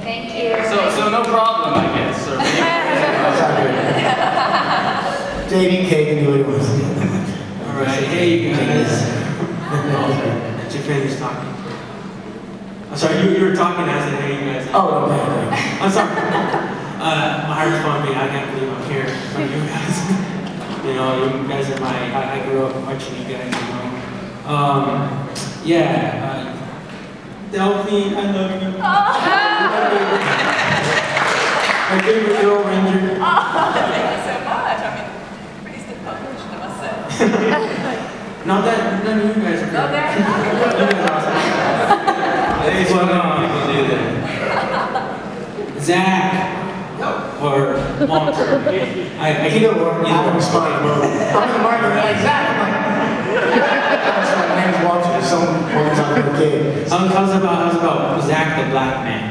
Thank you. So no problem, I guess. Or JDK can do what he wants to do. Alright, hey you guys. That's your favorite talking. I'm sorry, you were talking as I hey you guys. Oh, no. I'm sorry. My heart's pumping. I can't believe I'm here for you guys. You know, you guys are I grew up watching you guys, you know. Delphine, I love you. My favorite girl ranger. Thank you so much. I mean, pretty stiff competition, I must say. Not that none of you guys are No, good. they're You guys are awesome. I think it's what people do that. Zach. Or Walter. I Either or, I don't respond to both. I'm in the market, they're like, Zach. I'm like, my name's Walter, someone calls out the kid. How's about Zach the Black Man?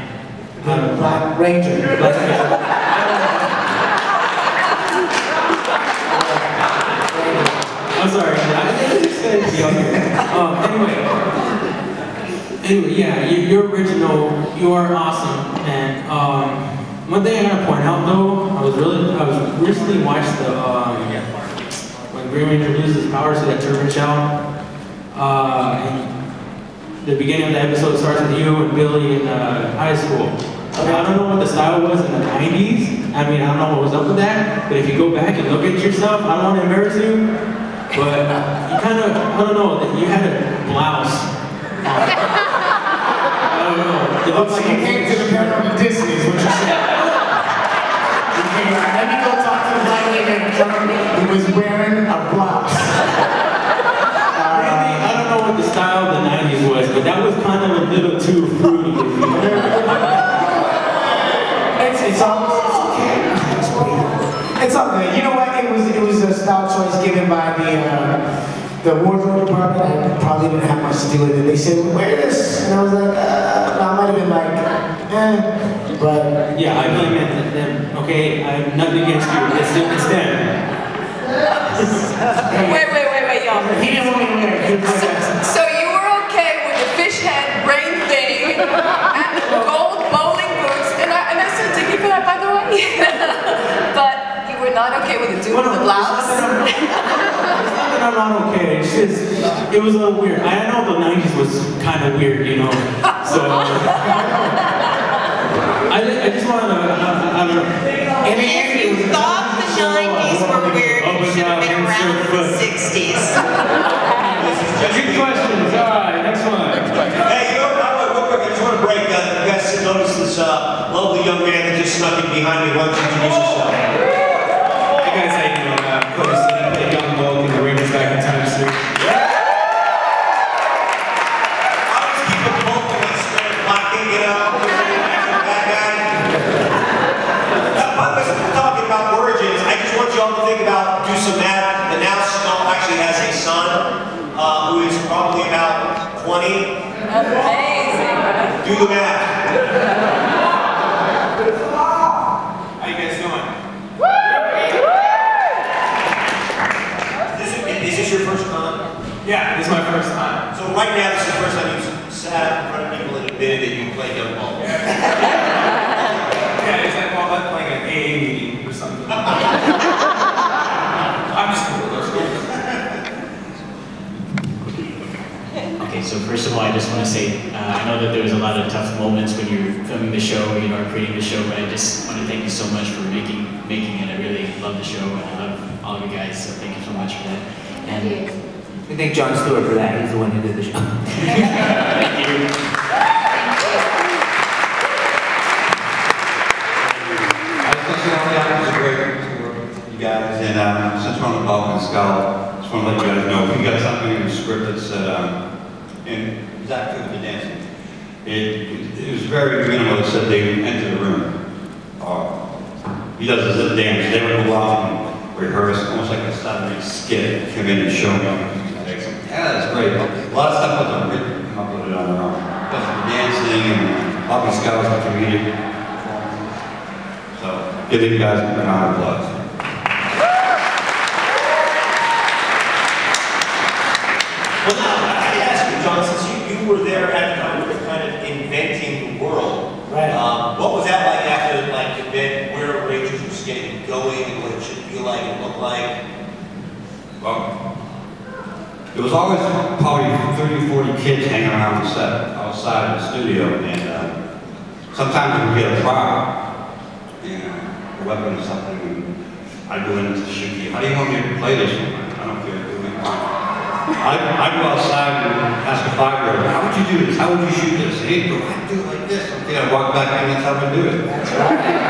Black Ranger. Black Ranger. I'm sorry, I just said it Anyway, yeah, you're original, you are awesome, and one thing I gotta point out though, I was recently watched the when Green Ranger loses his powers to that turban shell. And the beginning of the episode starts with you and Billy in high school. Okay. I don't know what the style was in the 90s. I mean, I don't know what was up with that. But if you go back and look at yourself, I don't want to embarrass you, but you kind of, I don't know, you had a blouse. I don't know. It looks like you came to the Herron Disney is what you said. Let me go talk to the black lady who was wearing a blouse. I don't know what the style of the 90s was, but that was kind of a little too fruity. It's all okay. It's all good. You know what? It was a style choice given by the wardrobe department. I probably didn't have much to do with it. They said, wear this. And I was like, I might have been like, but yeah, I blame them. Okay, I have nothing against you. It's them. Wait, y'all. He didn't want me to wear it. So you were okay with the fish head brain thing and the gold bowling boots, and I said thank you for that, by the way. But you were not okay with the dude with the blouse? It's not that I'm not okay. It's just, it was a little weird. I know the 90s was kind of weird, you know. So I just wanted to, I don't know. If you thought the 90s were weird, you should have been around in the 60s. Good questions. All right, next one. Hey, you know, real quick, I just want to break. You guys notice this lovely young man that just snuck in behind me. Why don't you introduce yourself? Hey guys, how you doing? Cody, I played Young in the Rangers back in Times 3. Think about, do some math, and now Snow actually has a son who is probably about 20. Amazing. Do the math. How you guys doing? Is this your first time? Yeah, this is my first time. So right now, this is the first time you've sat in front of people and admitted that you played young ball. Yeah, it's like, well, I'm playing an AA meeting or something. I'm just cool. Okay, so first of all, I just want to say, I know that there was a lot of tough moments when you were filming the show, you know, or creating the show, but I just want to thank you so much for making it. I really love the show, and I love all of you guys, so thank you so much for that. And we thank John Stewart for that. He's the one who did the show. Thank you. Guys, and since we're on the Balkan Scala, I just want to let you guys know, if you got something in the script that said, and Zach took the dancing, it was very minimal. It said they enter the room. He does this dance. They would go out and rehearse, almost like a Saturday skit, come in and show me. Yeah, that's great. A lot of stuff wasn't written, come up with it on their own. But the dancing and Balkan Scala was a comedic. So, give you guys a round of applause. Well, now, I ask you, John, since you were there at the time, we were kind of inventing the world. Right. What there was always probably 30 or 40 kids hanging around the set, outside of the studio, and sometimes we would get a prop, a weapon or something, and I'd go into the shaky. How do you want me to play this one? I don't care. I'd go outside and ask a 5-year-old, how would you do this? How would you shoot this? And he'd go, I'd do it like this. Okay, I'd walk back in, that's how I do it. That's right.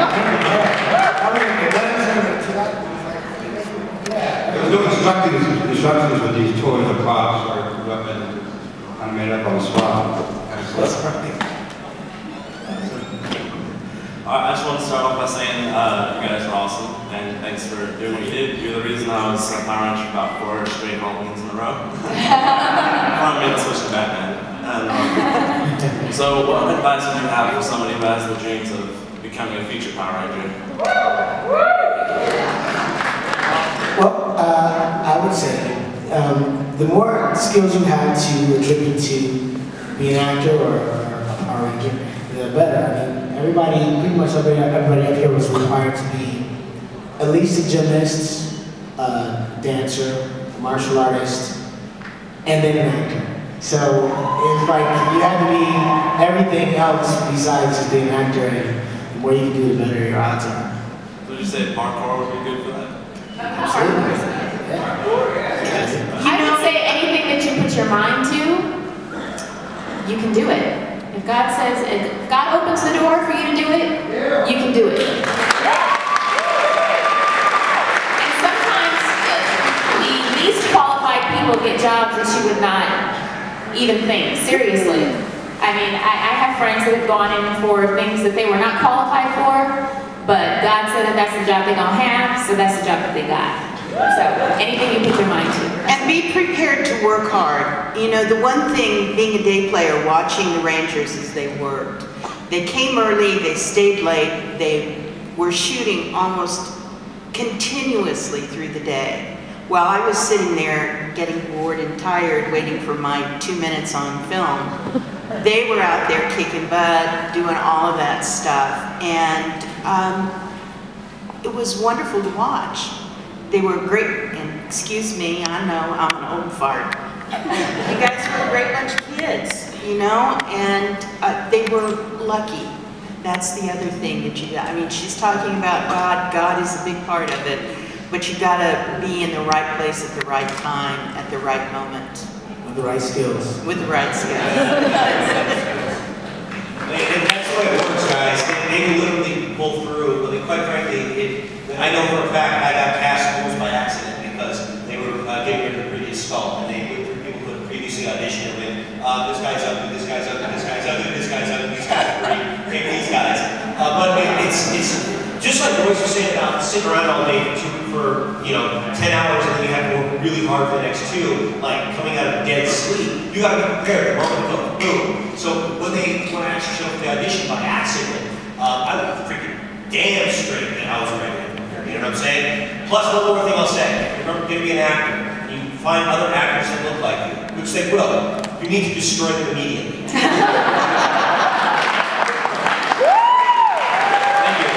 There was no instructions with these toys or props or weapons. I made up on the spot. That's right. I just want to start off by saying you guys are awesome, and thanks for doing what you did. You're the reason I was a Power Ranger for about 4 straight Halloweens in a row. I made the switch to Batman. And, so what advice would you have for somebody who has the dreams of becoming a future Power Ranger? Well, I would say the more skills you have to attribute to be an actor or a Power Ranger, the better. I mean, pretty much everybody up here was required to be at least a gymnast, a dancer, a martial artist, and then an actor. So it's like you have to be everything else besides just being an actor, and the more you can do, the better your odds are. So would you say parkour would be good for that? Absolutely. I would say anything that you put your mind to, you can do it. If God says, if God opens the door for you to do it, you can do it. And sometimes the least qualified people get jobs that you would not even think, seriously. I mean, I have friends that have gone in for things that they were not qualified for, but God said that that's the job they're gonna have, so that's the job that they got. So, anything you put your mind to. And be prepared to work hard. You know, the one thing, being a day player, watching the Rangers as they worked, they came early, they stayed late, they were shooting almost continuously through the day. While I was sitting there getting bored and tired, waiting for my 2 minutes on film, they were out there kicking butt, doing all of that stuff. And it was wonderful to watch. They were great, and excuse me, I know I'm an old fart. You guys were a great bunch of kids, you know, and they were lucky. That's the other thing that you got. I mean, she's talking about God. God is a big part of it, but you gotta be in the right place at the right time, at the right moment. With the right skills. With the right skills. And that's the way it works, guys. They literally pull through, but quite frankly, I know for a fact I got cast almost by accident because they were getting rid of the previous skull, and they went through people who had previously auditioned and went, this guy's ugly, this guy's ugly, this guy's ugly, this guy's ugly, these guys are great, pick these guys. But it's just like Royce was saying about sitting around all day for 10 hours, and then you have to work really hard for the next 2, like coming out of dead sleep. You gotta be prepared. The moment goes boom. So when I actually showed up for the audition by accident, I was freaking damn straight that I was ready. You know what I'm saying? Plus, one more thing I'll say. If you're going to be an actor, and you find other actors that look like you, which they will, you need to destroy them immediately. Thank you.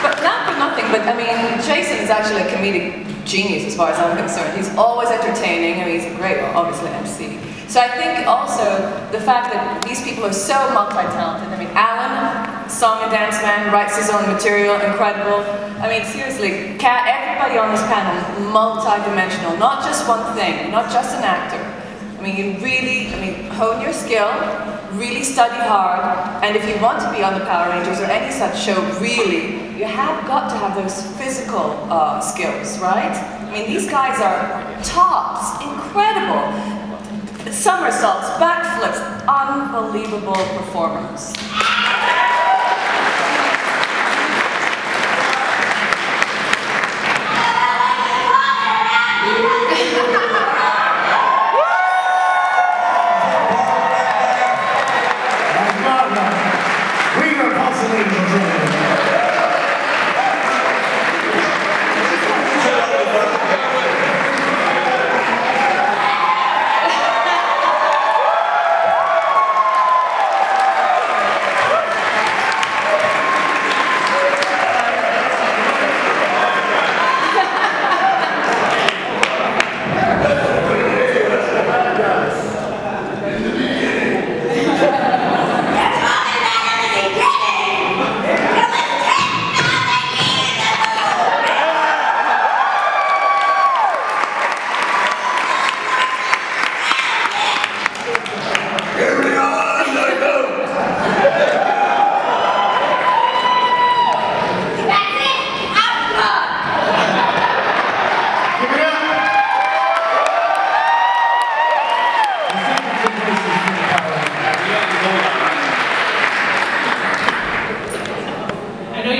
But not for nothing, but I mean, Jason is actually a comedic genius as far as I'm concerned. He's always entertaining. I mean, he's a great, obviously, MC. So I think also the fact that these people are so multi-talented. I mean, Alan, song and dance man, writes his own material, incredible. I mean, seriously, everybody on this panel, multi-dimensional, not just one thing, not just an actor. I mean, you really, hone your skill, really study hard, and if you want to be on the Power Rangers or any such show, really, you have got to have those physical skills, right? I mean, these guys are tops, incredible. Somersaults, backflips, unbelievable performance.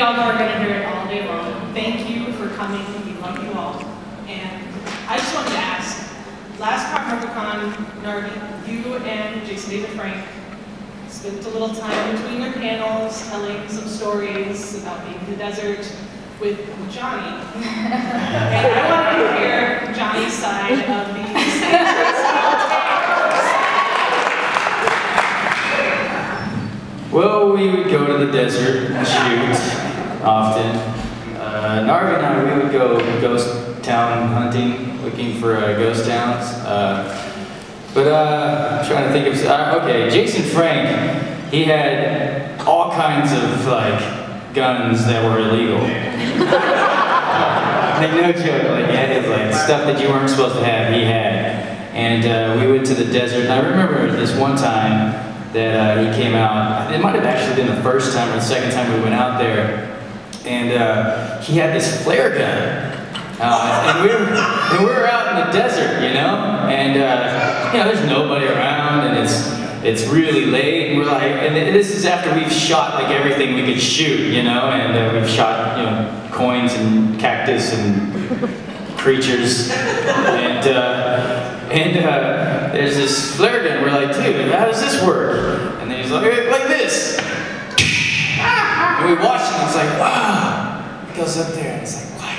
y'all are going to hear it all day long. Thank you for coming. We love you all. And I just wanted to ask, last Power Morphicon, Narvy, you and Jason David Frank spent a little time between their panels telling some stories about being in the desert with Johnny. And I wanted to hear Johnny's side of these Well, we would go to the desert and shoot often. Narvy and I, we would go ghost town hunting, looking for ghost towns. I'm trying to think of, okay, Jason Frank, he had all kinds of guns that were illegal. No joke, he had his stuff that you weren't supposed to have, he had. And we went to the desert, and I remember this one time that he came out, it might have actually been the first time or the second time we went out there, and he had this flare gun. And we were out in the desert, and there's nobody around, and it's really late, and we're and this is after we've shot everything we could shoot, and we've shot coins and cactus and creatures, and there's this flare gun. We're like, dude, how does this work? And then he's like this. And we watched it, and it's like, wow. It goes up there, and it's like, what?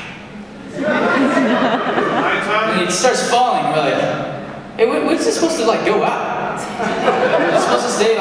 And it starts falling. We're like, hey, what's this supposed to go out? It's supposed to stay